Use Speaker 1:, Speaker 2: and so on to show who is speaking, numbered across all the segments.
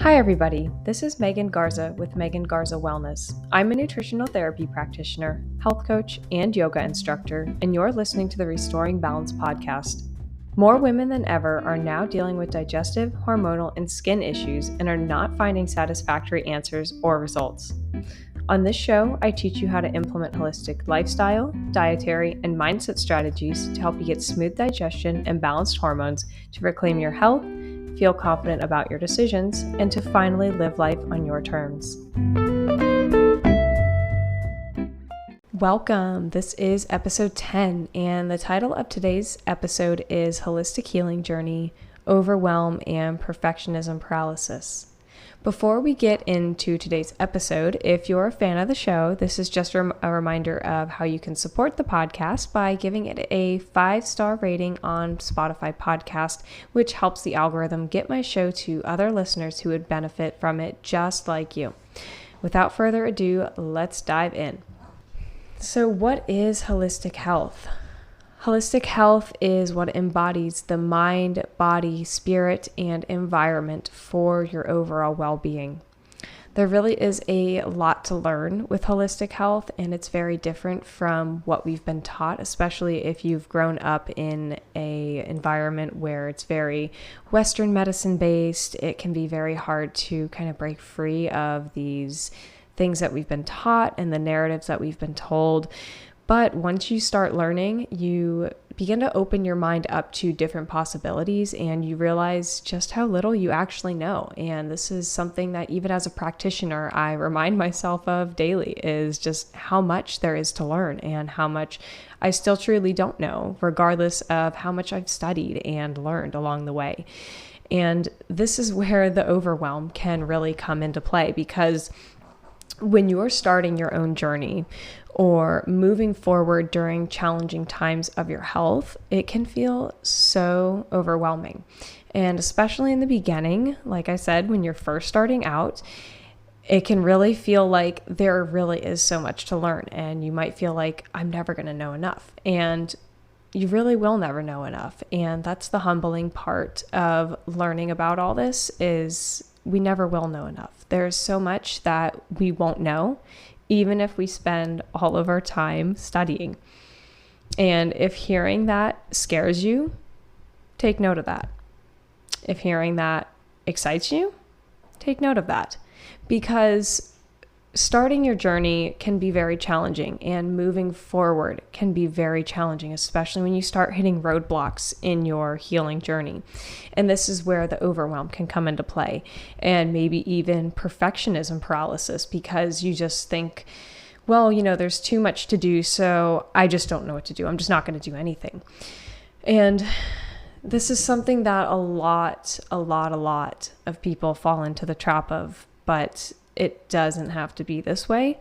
Speaker 1: Hi everybody, this is Megan Garza with Megan Garza Wellness. I'm a nutritional therapy practitioner, health coach, and yoga instructor, and you're listening to the Restoring Balance podcast. More women than ever are now dealing with digestive, hormonal, and skin issues and are not finding satisfactory answers or results. On this show, I teach you how to implement holistic lifestyle, dietary, and mindset strategies to help you get smooth digestion and balanced hormones to reclaim your health, feel confident about your decisions, and to finally live life on your terms. Welcome. This is episode 10, and the title of today's episode is Holistic Healing Journey, Overwhelm, and Perfectionism Paralysis. Before we get into today's episode, if you're a fan of the show, this is just a reminder of how you can support the podcast by giving it a 5-star rating on Spotify podcast, which helps the algorithm get my show to other listeners who would benefit from it just like you. Without further ado, let's dive in. So what is holistic health? Holistic health is what embodies the mind, body, spirit, and environment for your overall well-being. There really is a lot to learn with holistic health, and it's very different from what we've been taught, especially if you've grown up in an environment where it's very Western medicine based. It can be very hard to kind of break free of these things that we've been taught and the narratives that we've been told. But once you start learning, you begin to open your mind up to different possibilities and you realize just how little you actually know. And this is something that even as a practitioner, I remind myself of daily, is just how much there is to learn and how much I still truly don't know, regardless of how much I've studied and learned along the way. And this is where the overwhelm can really come into play, because when you're starting your own journey or moving forward during challenging times of your health, it can feel so overwhelming. And especially in the beginning, like I said, when you're first starting out, it can really feel like there really is so much to learn. And you might feel like, I'm never going to know enough. And you really will never know enough. And that's the humbling part of learning about all this, is we never will know enough. There's so much that we won't know, even if we spend all of our time studying. And if hearing that scares you, take note of that. If hearing that excites you, take note of that. Because starting your journey can be very challenging, and moving forward can be very challenging, especially when you start hitting roadblocks in your healing journey. And this is where the overwhelm can come into play, and maybe even perfectionism paralysis, because you just think, well, there's too much to do, so I just don't know what to do. I'm just not going to do anything. And this is something that a lot of people fall into the trap of, but it doesn't have to be this way,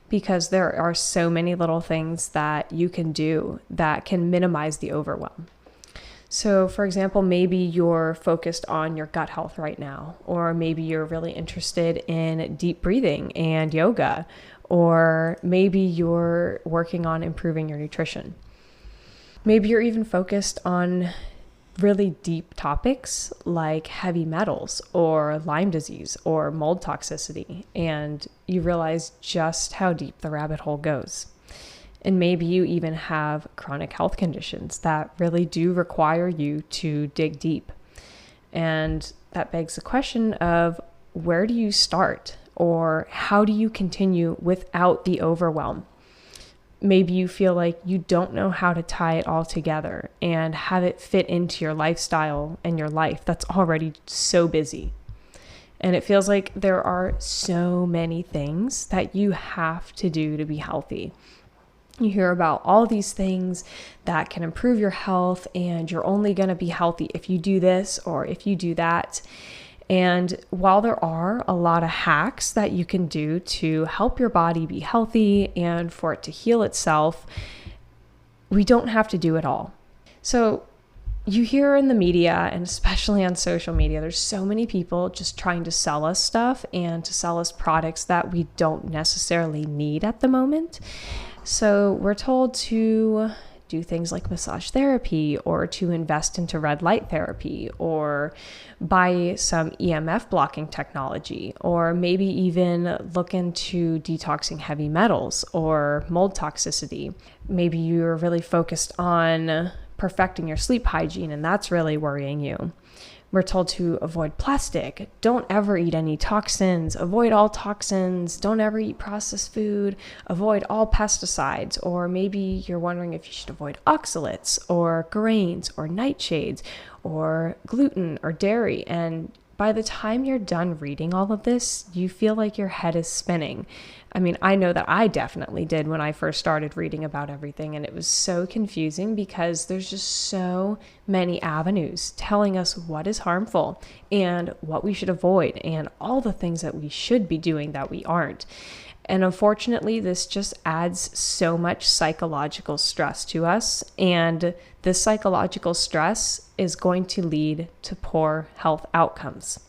Speaker 1: because there are so many little things that you can do that can minimize the overwhelm. So for example, maybe you're focused on your gut health right now, or maybe you're really interested in deep breathing and yoga, or maybe you're working on improving your nutrition. Maybe you're even focused on really deep topics like heavy metals or Lyme disease or mold toxicity, and you realize just how deep the rabbit hole goes. And maybe you even have chronic health conditions that really do require you to dig deep. And that begs the question of, where do you start, or how do you continue without the overwhelm? Maybe you feel like you don't know how to tie it all together and have it fit into your lifestyle and your life that's already so busy. And it feels like there are so many things that you have to do to be healthy. You hear about all these things that can improve your health, and you're only going to be healthy if you do this or if you do that. And while there are a lot of hacks that you can do to help your body be healthy and for it to heal itself, we don't have to do it all. So you hear in the media, and especially on social media, there's so many people just trying to sell us stuff and to sell us products that we don't necessarily need at the moment. So we're told to do things like massage therapy, or to invest into red light therapy, or buy some EMF blocking technology, or maybe even look into detoxing heavy metals or mold toxicity. Maybe you're really focused on perfecting your sleep hygiene and that's really worrying you. We're told to avoid plastic, don't ever eat any toxins, avoid all toxins, don't ever eat processed food, avoid all pesticides, or maybe you're wondering if you should avoid oxalates or grains or nightshades or gluten or dairy. And by the time you're done reading all of this, you feel like your head is spinning. I mean, I know that I definitely did when I first started reading about everything, and it was so confusing because there's just so many avenues telling us what is harmful and what we should avoid and all the things that we should be doing that we aren't. And unfortunately, this just adds so much psychological stress to us, and this psychological stress is going to lead to poor health outcomes.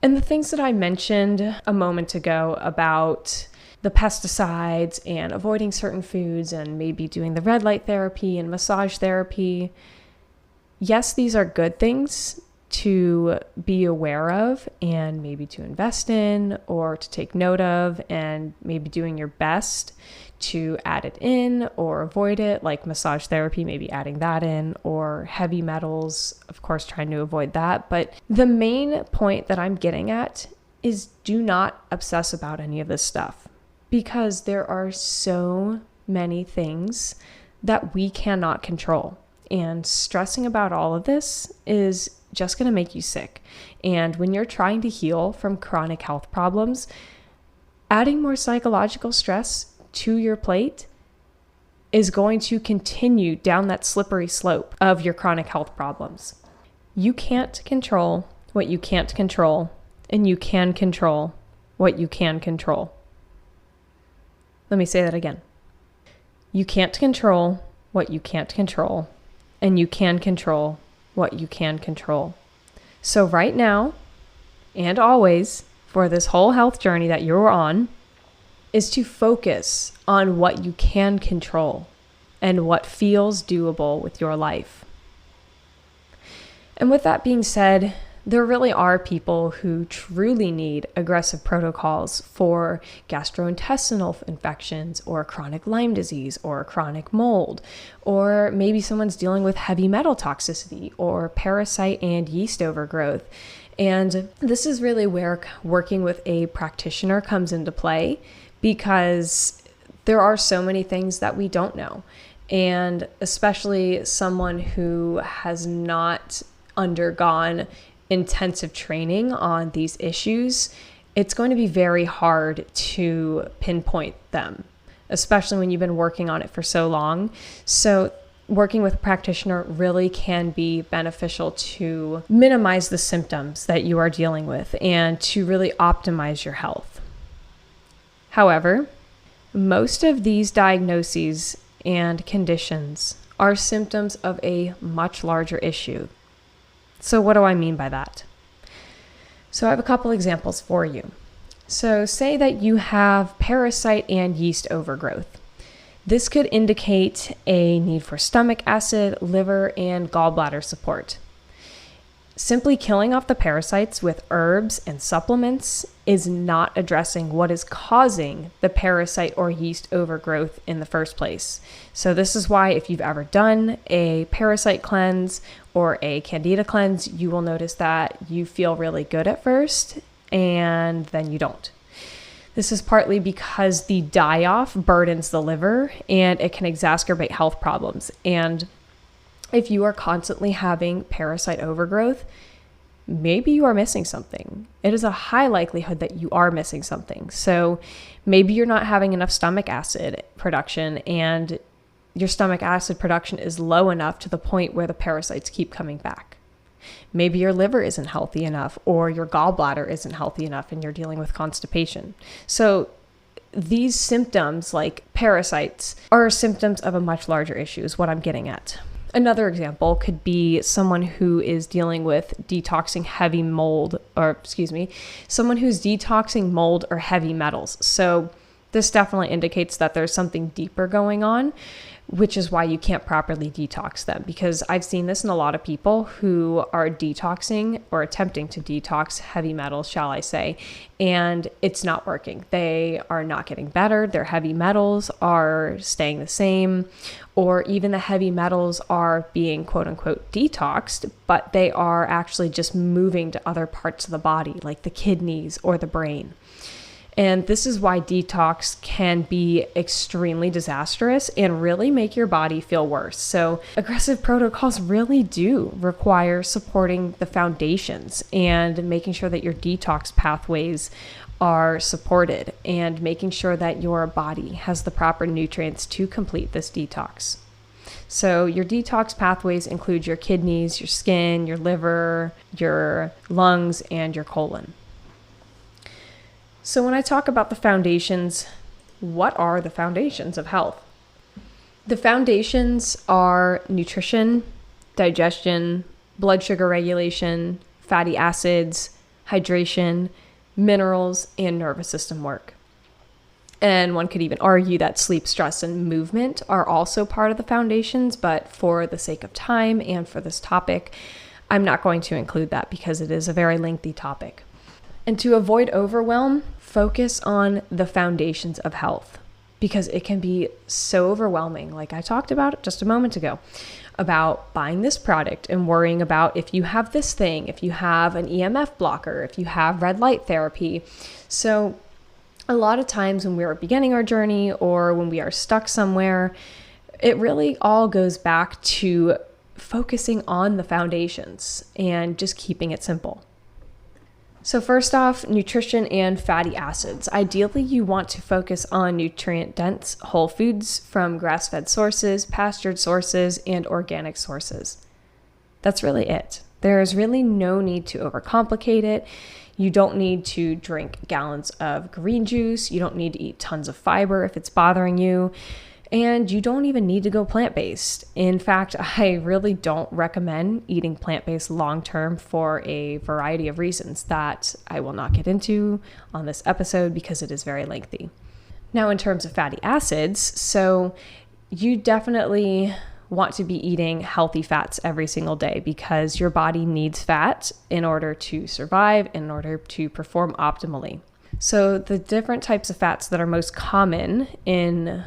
Speaker 1: And the things that I mentioned a moment ago about the pesticides and avoiding certain foods and maybe doing the red light therapy and massage therapy, yes, these are good things to be aware of and maybe to invest in or to take note of, and maybe doing your best to add it in or avoid it, like massage therapy, maybe adding that in, or heavy metals, of course, trying to avoid that. But the main point that I'm getting at is do not obsess about any of this stuff, because there are so many things that we cannot control. And stressing about all of this is just going to make you sick. And when you're trying to heal from chronic health problems, adding more psychological stress to your plate is going to continue down that slippery slope of your chronic health problems. You can't control what you can't control, and you can control what you can control. Let me say that again. You can't control what you can't control, and you can control what you can control. So right now, and always, for this whole health journey that you're on, is to focus on what you can control and what feels doable with your life. And with that being said, there really are people who truly need aggressive protocols for gastrointestinal infections or chronic Lyme disease or chronic mold, or maybe someone's dealing with heavy metal toxicity or parasite and yeast overgrowth. And this is really where working with a practitioner comes into play, because there are so many things that we don't know. And especially someone who has not undergone intensive training on these issues, it's going to be very hard to pinpoint them, especially when you've been working on it for so long. So working with a practitioner really can be beneficial to minimize the symptoms that you are dealing with and to really optimize your health. However, most of these diagnoses and conditions are symptoms of a much larger issue. So what do I mean by that? So I have a couple examples for you. So say that you have parasite and yeast overgrowth. This could indicate a need for stomach acid, liver, and gallbladder support. Simply killing off the parasites with herbs and supplements is not addressing what is causing the parasite or yeast overgrowth in the first place. So this is why if you've ever done a parasite cleanse or a candida cleanse, you will notice that you feel really good at first and then you don't. This is partly because the die-off burdens the liver and it can exacerbate health problems. And if you are constantly having parasite overgrowth, maybe you are missing something. It is a high likelihood that you are missing something. So maybe you're not having enough stomach acid production, and your stomach acid production is low enough to the point where the parasites keep coming back. Maybe your liver isn't healthy enough, or your gallbladder isn't healthy enough and you're dealing with constipation. So these symptoms, like parasites, are symptoms of a much larger issue, is what I'm getting at. Another example could be someone who is dealing with detoxing someone who's detoxing mold or heavy metals. So This definitely indicates that there's something deeper going on, which is why you can't properly detox them. Because I've seen this in a lot of people who are detoxing or attempting to detox heavy metals, shall I say, and it's not working. They are not getting better. Their heavy metals are staying the same, or even the heavy metals are being quote unquote detoxed, but they are actually just moving to other parts of the body, like the kidneys or the brain. And this is why detox can be extremely disastrous and really make your body feel worse. So aggressive protocols really do require supporting the foundations and making sure that your detox pathways are supported and making sure that your body has the proper nutrients to complete this detox. So your detox pathways include your kidneys, your skin, your liver, your lungs, and your colon. So when I talk about the foundations, what are the foundations of health? The foundations are nutrition, digestion, blood sugar regulation, fatty acids, hydration, minerals, and nervous system work. And one could even argue that sleep, stress, and movement are also part of the foundations, but for the sake of time and for this topic, I'm not going to include that because it is a very lengthy topic. And to avoid overwhelm, focus on the foundations of health because it can be so overwhelming. Like I talked about just a moment ago about buying this product and worrying about if you have this thing, if you have an EMF blocker, if you have red light therapy. So a lot of times when we're beginning our journey or when we are stuck somewhere, it really all goes back to focusing on the foundations and just keeping it simple. So first off, nutrition and fatty acids. Ideally, you want to focus on nutrient-dense whole foods from grass-fed sources, pastured sources, and organic sources. That's really it. There is really no need to overcomplicate it. You don't need to drink gallons of green juice. You don't need to eat tons of fiber if it's bothering you. And you don't even need to go plant-based. In fact, I really don't recommend eating plant-based long-term for a variety of reasons that I will not get into on this episode because it is very lengthy. Now, in terms of fatty acids, so you definitely want to be eating healthy fats every single day because your body needs fat in order to survive, in order to perform optimally. So the different types of fats that are most common in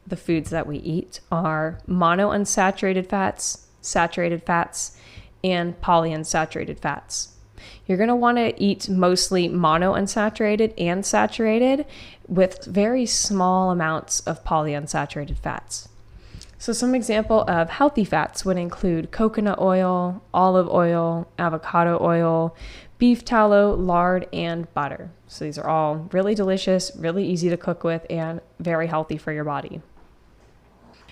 Speaker 1: the foods that we eat are monounsaturated fats, saturated fats, and polyunsaturated fats. You're going to want to eat mostly monounsaturated and saturated with very small amounts of polyunsaturated fats. So some example of healthy fats would include coconut oil, olive oil, avocado oil, beef tallow, lard, and butter. So these are all really delicious, really easy to cook with, and very healthy for your body.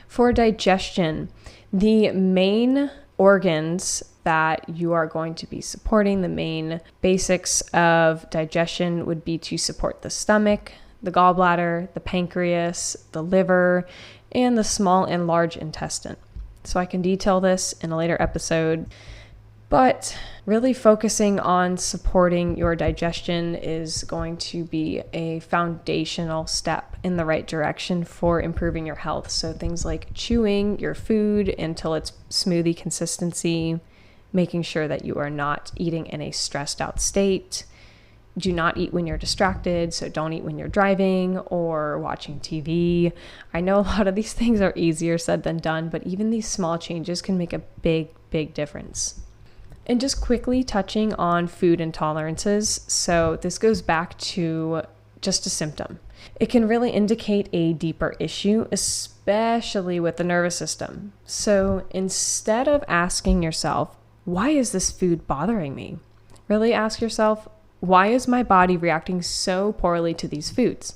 Speaker 1: For digestion, the main organs that you are going to be supporting, the main basics of digestion would be to support the stomach, the gallbladder, the pancreas, the liver, and the small and large intestine. So I can detail this in a later episode, but really focusing on supporting your digestion is going to be a foundational step in the right direction for improving your health. So things like chewing your food until it's smoothie consistency, making sure that you are not eating in a stressed out state. Do not eat when you're distracted, so don't eat when you're driving or watching TV. I know a lot of these things are easier said than done, but even these small changes can make a big, big difference. And just quickly touching on food intolerances. So this goes back to just a symptom. It can really indicate a deeper issue, especially with the nervous system. So instead of asking yourself, why is this food bothering me? Really ask yourself, why is my body reacting so poorly to these foods?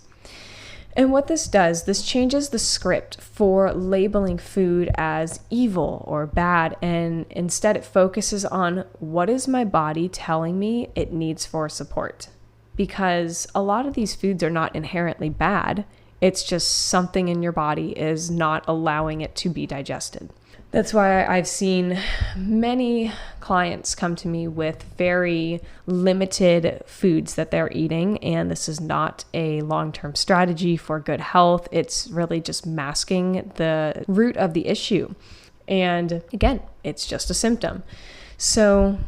Speaker 1: And what this does, this changes the script for labeling food as evil or bad, and instead it focuses on what is my body telling me it needs for support. Because a lot of these foods are not inherently bad, it's just something in your body is not allowing it to be digested. That's why I've seen many clients come to me with very limited foods that they're eating, and this is not a long-term strategy for good health. It's really just masking the root of the issue. And again, it's just a symptom. So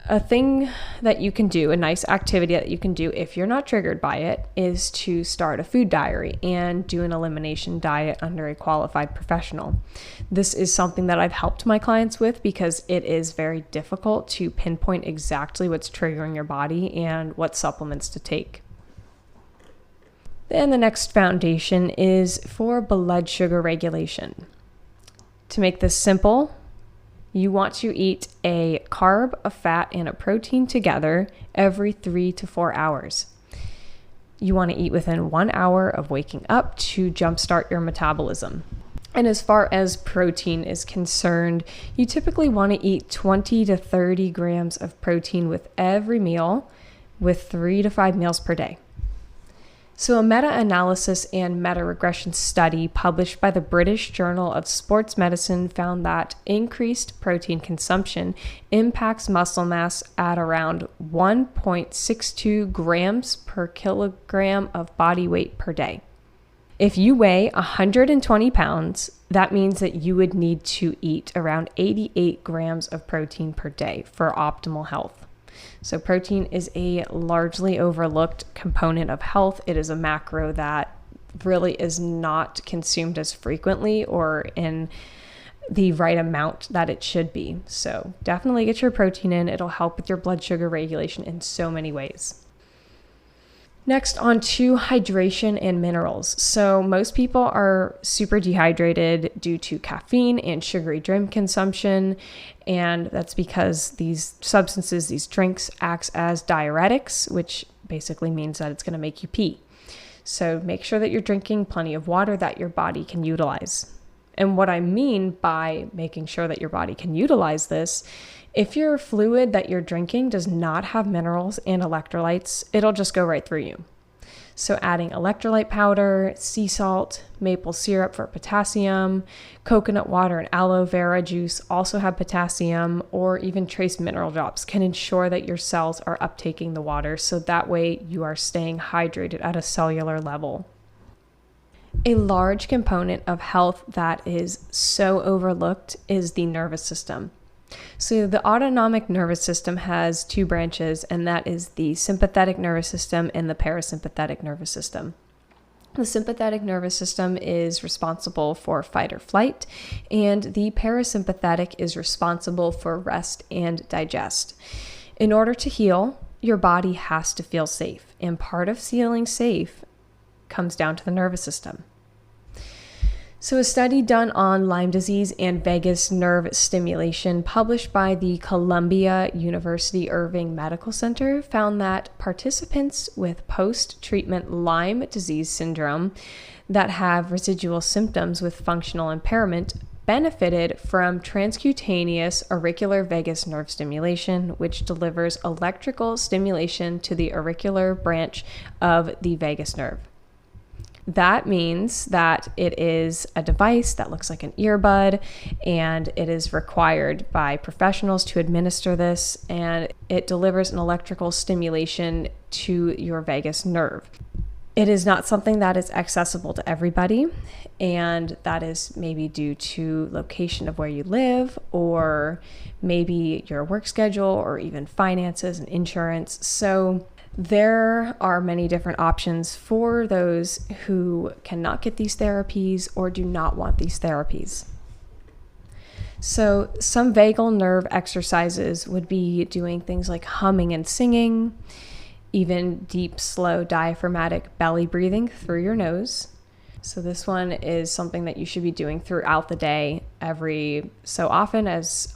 Speaker 1: a thing that you can do, a nice activity that you can do if you're not triggered by it, is to start a food diary and do an elimination diet under a qualified professional. This is something that I've helped my clients with because it is very difficult to pinpoint exactly what's triggering your body and what supplements to take. Then the next foundation is for blood sugar regulation. To make this simple, you want to eat a carb, a fat, and a protein together every 3 to 4 hours. You want to eat within 1 hour of waking up to jumpstart your metabolism. And as far as protein is concerned, you typically want to eat 20 to 30 grams of protein with every meal, with 3 to 5 meals per day. So a meta-analysis and meta-regression study published by the British Journal of Sports Medicine found that increased protein consumption impacts muscle mass at around 1.62 grams per kilogram of body weight per day. If you weigh 120 pounds, that means that you would need to eat around 88 grams of protein per day for optimal health. So protein is a largely overlooked component of health. It is a macro that really is not consumed as frequently or in the right amount that it should be. So definitely get your protein in. It'll help with your blood sugar regulation in so many ways. Next, on to hydration and minerals. So most people are super dehydrated due to caffeine and sugary drink consumption. And that's because these substances, these drinks, acts as diuretics, which basically means that it's going to make you pee. So make sure that you're drinking plenty of water that your body can utilize. And what I mean by making sure that your body can utilize this, if your fluid that you're drinking does not have minerals and electrolytes, it'll just go right through you. So adding electrolyte powder, sea salt, maple syrup for potassium, coconut water and aloe vera juice also have potassium, or even trace mineral drops can ensure that your cells are uptaking the water, so that way you are staying hydrated at a cellular level. A large component of health that is so overlooked is the nervous system. So the autonomic nervous system has two branches, and that is the sympathetic nervous system and the parasympathetic nervous system. The sympathetic nervous system is responsible for fight or flight, and the parasympathetic is responsible for rest and digest. In order to heal, your body has to feel safe, and part of feeling safe comes down to the nervous system. So a study done on Lyme disease and vagus nerve stimulation published by the Columbia University Irving Medical Center found that participants with post-treatment Lyme disease syndrome that have residual symptoms with functional impairment benefited from transcutaneous auricular vagus nerve stimulation, which delivers electrical stimulation to the auricular branch of the vagus nerve. That means that it is a device that looks like an earbud, and it is required by professionals to administer this, and it delivers an electrical stimulation to your vagus nerve. It is not something that is accessible to everybody, and that is maybe due to location of where you live, or maybe your work schedule, or even finances and insurance. So there are many different options for those who cannot get these therapies or do not want these therapies. So some vagal nerve exercises would be doing things like humming and singing, even deep, slow diaphragmatic belly breathing through your nose. So this one is something that you should be doing throughout the day, every so often as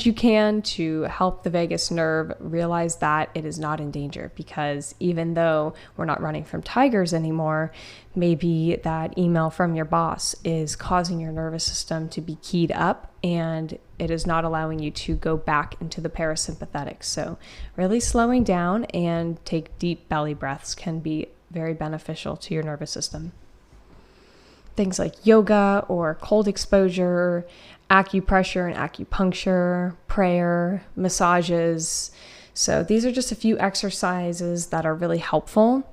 Speaker 1: you can, to help the vagus nerve realize that it is not in danger. Because even though we're not running from tigers anymore, maybe that email from your boss is causing your nervous system to be keyed up, and it is not allowing you to go back into the parasympathetic. So really slowing down and take deep belly breaths can be very beneficial to your nervous system. Things like yoga or cold exposure, acupressure and acupuncture, prayer, massages. So these are just a few exercises that are really helpful.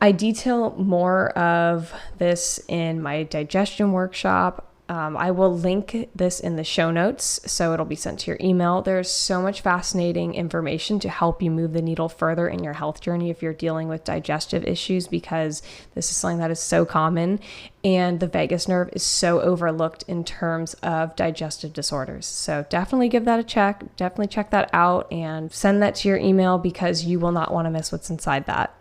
Speaker 1: I detail more of this in my digestion workshop. I will link this in the show notes, so it'll be sent to your email. There's so much fascinating information to help you move the needle further in your health journey if you're dealing with digestive issues, because this is something that is so common, and the vagus nerve is so overlooked in terms of digestive disorders. So definitely give that a check. Definitely check that out and send that to your email, because you will not want to miss what's inside that.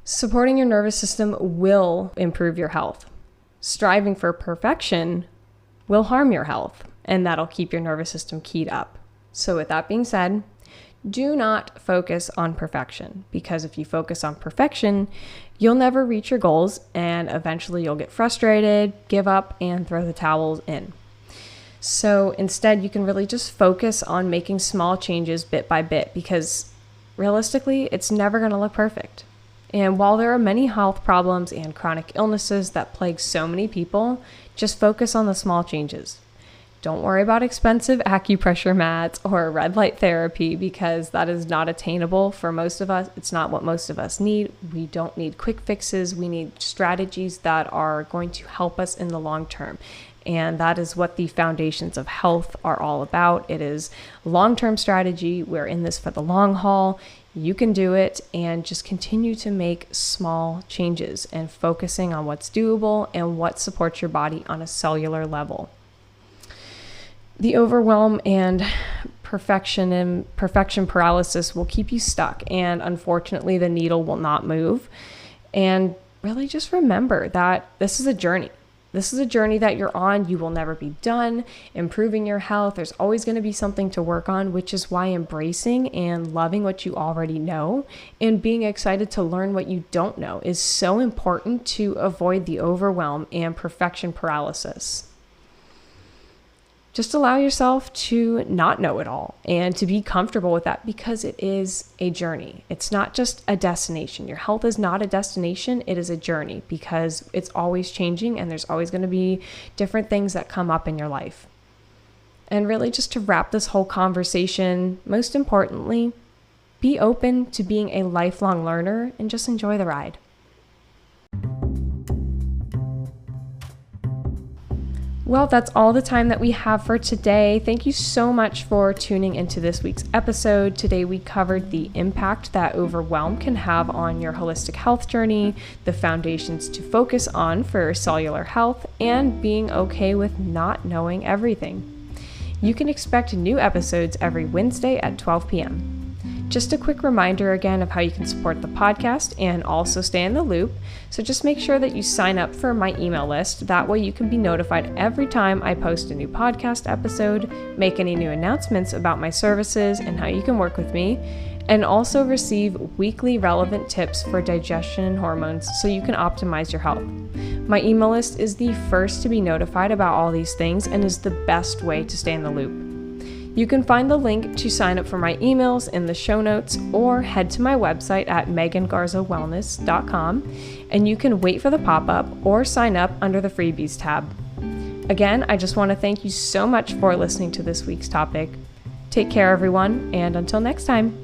Speaker 1: Supporting your nervous system will improve your health. Striving for perfection will harm your health, and that'll keep your nervous system keyed up. So with that being said, do not focus on perfection, because if you focus on perfection, you'll never reach your goals, and eventually you'll get frustrated, give up, and throw the towels in. So instead, you can really just focus on making small changes bit by bit, because realistically, it's never going to look perfect. And while there are many health problems and chronic illnesses that plague so many people, just focus on the small changes. Don't worry about expensive acupressure mats or red light therapy, because that is not attainable for most of us. It's not what most of us need. We don't need quick fixes. We need strategies that are going to help us in the long term. And that is what the foundations of health are all about. It is long-term strategy. We're in this for the long haul. You can do it, and just continue to make small changes and focusing on what's doable and what supports your body on a cellular level. The overwhelm and perfection paralysis will keep you stuck, and unfortunately the needle will not move. And really just remember that this is a journey. This is a journey that you're on. You will never be done improving your health. There's always going to be something to work on, which is why embracing and loving what you already know and being excited to learn what you don't know is so important to avoid the overwhelm and perfection paralysis. Just allow yourself to not know it all and to be comfortable with that, because it is a journey. It's not just a destination. Your health is not a destination. It is a journey, because it's always changing and there's always going to be different things that come up in your life. And really, just to wrap this whole conversation, most importantly, be open to being a lifelong learner and just enjoy the ride. Well, that's all the time that we have for today. Thank you so much for tuning into this week's episode. Today we covered the impact that overwhelm can have on your holistic health journey, the foundations to focus on for cellular health, and being okay with not knowing everything. You can expect new episodes every Wednesday at 12 p.m. Just a quick reminder again of how you can support the podcast and also stay in the loop. So just make sure that you sign up for my email list. That way you can be notified every time I post a new podcast episode, make any new announcements about my services and how you can work with me, and also receive weekly relevant tips for digestion and hormones so you can optimize your health. My email list is the first to be notified about all these things and is the best way to stay in the loop. You can find the link to sign up for my emails in the show notes, or head to my website at megangarzawellness.com, and you can wait for the pop-up or sign up under the freebies tab. Again, I just want to thank you so much for listening to this week's topic. Take care, everyone, and until next time.